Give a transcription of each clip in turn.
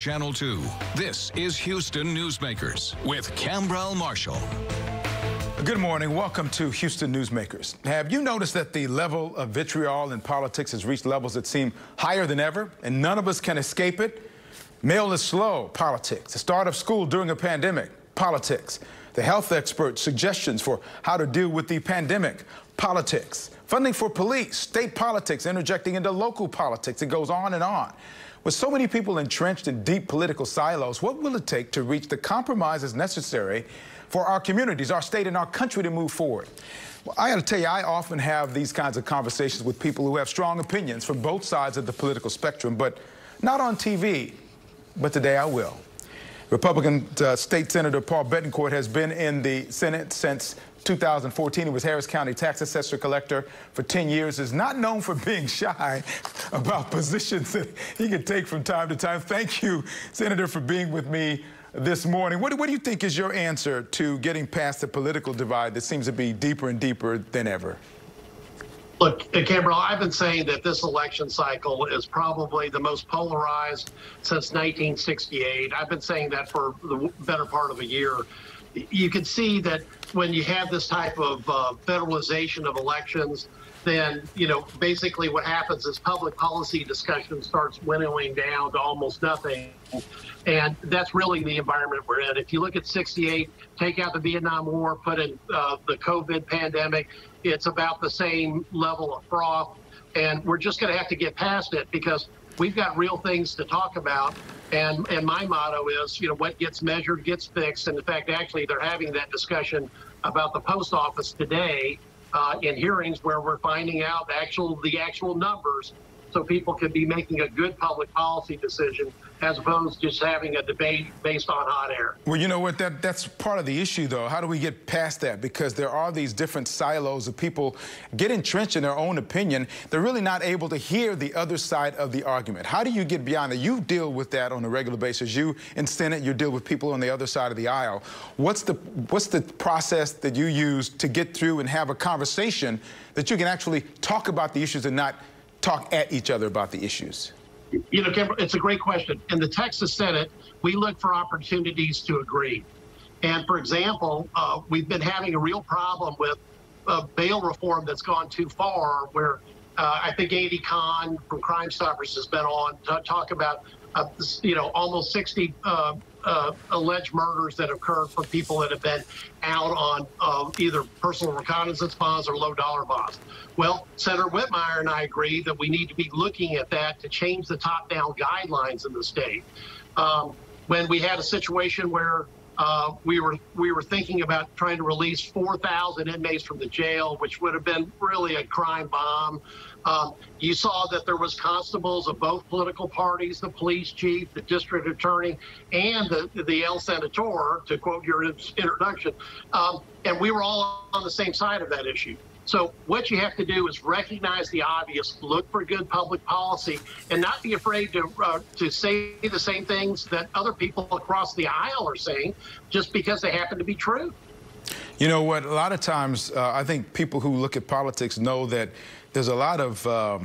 Channel 2. This is Houston Newsmakers with Cambrell Marshall. Good morning. Welcome to Houston Newsmakers. Have you noticed that the level of vitriol in politics has reached levels that seem higher than ever, and none of us can escape it? Mail is slow, politics. The start of school during a pandemic, politics. The health experts' suggestions for how to deal with the pandemic, politics. Funding for police, state politics, interjecting into local politics. It goes on and on. With so many people entrenched in deep political silos, what will it take to reach the compromises necessary for our communities, our state, and our country to move forward? Well, I got to tell you, I often have these kinds of conversations with people who have strong opinions from both sides of the political spectrum, but not on TV. But today I will. Republican State Senator Paul Bettencourt has been in the Senate since 2014. He was Harris County tax assessor collector for 10 years, is not known for being shy about positions that he can take from time to time. Thank you, Senator, for being with me this morning. What do you think is your answer to getting past the political divide that seems to be deeper and deeper than ever? Look, Cambrell, I've been saying that this election cycle is probably the most polarized since 1968. I've been saying that for the better part of a year. You can see that when you have this type of federalization of elections, then, basically what happens is public policy discussion starts winnowing down to almost nothing. And that's really the environment we're in. If you look at 68, take out the Vietnam War, put in the COVID pandemic, it's about the same level of froth. And we're just going to have to get past it because we've got real things to talk about. And my motto is, what gets measured gets fixed. And in fact, actually, they're having that discussion about the post office today in hearings where we're finding out the actual numbers so people can be making a good public policy decision as opposed to just having a debate based on hot air. Well, you know what? That's part of the issue, though. How do we get past that? Because there are these different silos of people get entrenched in their own opinion. They're really not able to hear the other side of the argument. How do you get beyond that? You deal with that on a regular basis. You in Senate, you deal with people on the other side of the aisle. What's the process that you use to get through and have a conversation that you can actually talk about the issues and not talk at each other about the issues? Cambrell, it's a great question. In the Texas Senate, we look for opportunities to agree. And for example, we've been having a real problem with bail reform that's gone too far, where I think Andy Kahn from Crime Stoppers has been on to talk about, almost 60 alleged murders that occurred from people that have been out on either personal reconnaissance bonds or low dollar bonds. Well, Senator Whitmire and I agree that we need to be looking at that to change the top-down guidelines in the state. When we had a situation where we were thinking about trying to release 4,000 inmates from the jail, which would have been really a crime bomb. You saw that there was constables of both political parties, the police chief, the district attorney, and the El Senator, to quote your introduction, and we were all on the same side of that issue. So what you have to do is recognize the obvious, look for good public policy, and not be afraid to say the same things that other people across the aisle are saying just because they happen to be true. You know what? A lot of times, I think people who look at politics know that there's a lot of, I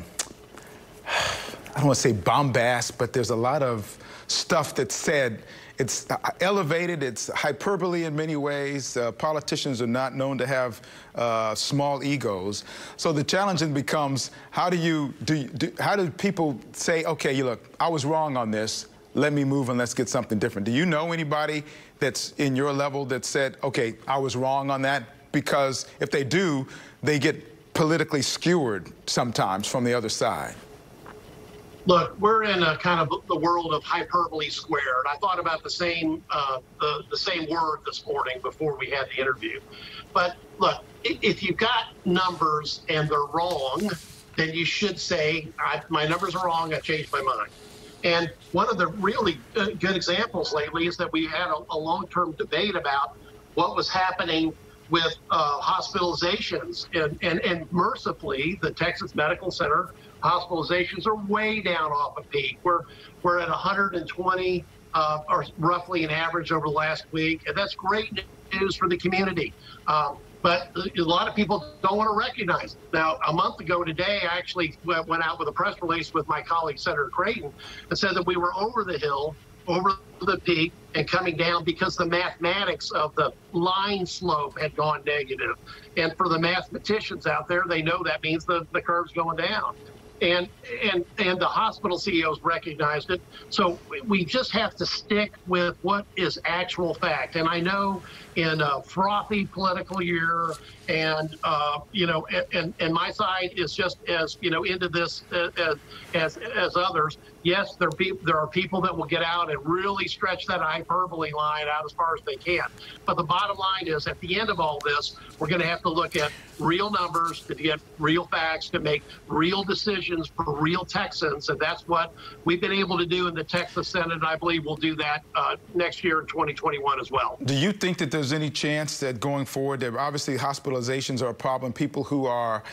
don't want to say bombast, but there's a lot of stuff that's said. It's elevated, it's hyperbole in many ways. Politicians are not known to have small egos. So the challenge then becomes, how do people say, okay, look, I was wrong on this, let me move and let's get something different? Do you know anybody that's in your level that said, okay, I was wrong on that? Because if they do, they get politically skewered sometimes from the other side. Look, we're in a kind of the world of hyperbole squared. I thought about the same word this morning before we had the interview. But look, if you've got numbers and they're wrong, then you should say, my numbers are wrong, I've changed my mind. And one of the really good examples lately is that we had a long-term debate about what was happening with hospitalizations. And mercifully, the Texas Medical Center hospitalizations are way down off of peak. We're at 120 or roughly an average over the last week, and that's great news for the community. But a lot of people don't want to recognize it. Now, a month ago today, I actually went out with a press release with my colleague, Senator Creighton, and said that we were over the hill over the peak and coming down because the mathematics of the line slope had gone negative. And for the mathematicians out there, they know that means the curve's going down. And the hospital CEOs recognized it. So we just have to stick with what is actual fact. And I know in a frothy political year, and and my side is just as into this as others. Yes, there are people that will get out and really stretch that hyperbole line out as far as they can. But the bottom line is, at the end of all this, we're going to have to look at real numbers to get real facts, to make real decisions for real Texans. And that's what we've been able to do in the Texas Senate. And I believe we'll do that next year in 2021 as well. Do you think that there's any chance that going forward, that obviously hospitalizations are a problem, people who are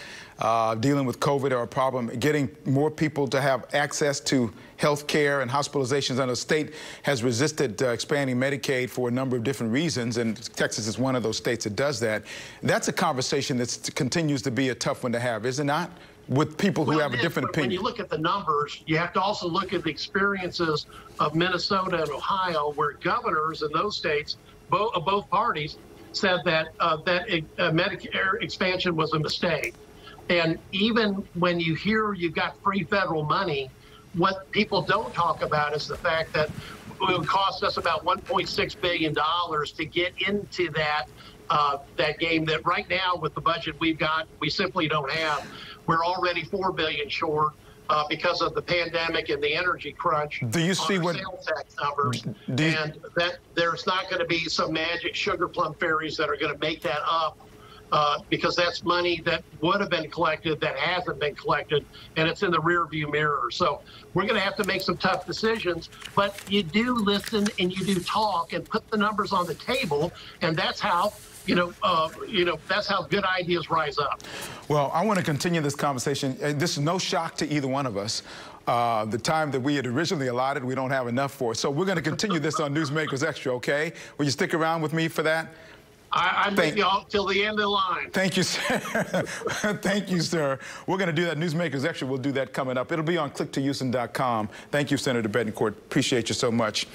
dealing with COVID are a problem, getting more people to have access to health care and hospitalizations? I know the state has resisted expanding Medicaid for a number of different reasons, and Texas is one of those states that does that. That's a conversation that continues to be a tough one to have, is it not? With people who have a different opinion. When you look at the numbers, you have to also look at the experiences of Minnesota and Ohio, where governors in those states, both parties, said that Medicare expansion was a mistake. And even when you hear you've got free federal money, what people don't talk about is the fact that it would cost us about $1.6 billion to get into that game that right now, with the budget we've got, we simply don't have. We're already $4 billion short because of the pandemic and the energy crunch. Do you see what sales tax numbers? And that there's not going to be some magic sugar plum fairies that are going to make that up. Because that's money that would have been collected that hasn't been collected, and it's in the rearview mirror. So we're going to have to make some tough decisions, but you do listen and you do talk and put the numbers on the table, and that's how that's how good ideas rise up. Well, I want to continue this conversation. This is no shock to either one of us. The time that we had originally allotted, we don't have enough for. So we're going to continue this on Newsmakers Extra, okay? Will you stick around with me for that? I'm with you all till the end of the line. Thank you, sir. Thank you, sir. We're going to do that. Newsmakers Extra, we'll do that coming up. It'll be on click2houston.com. Thank you, Senator Bettencourt. Appreciate you so much.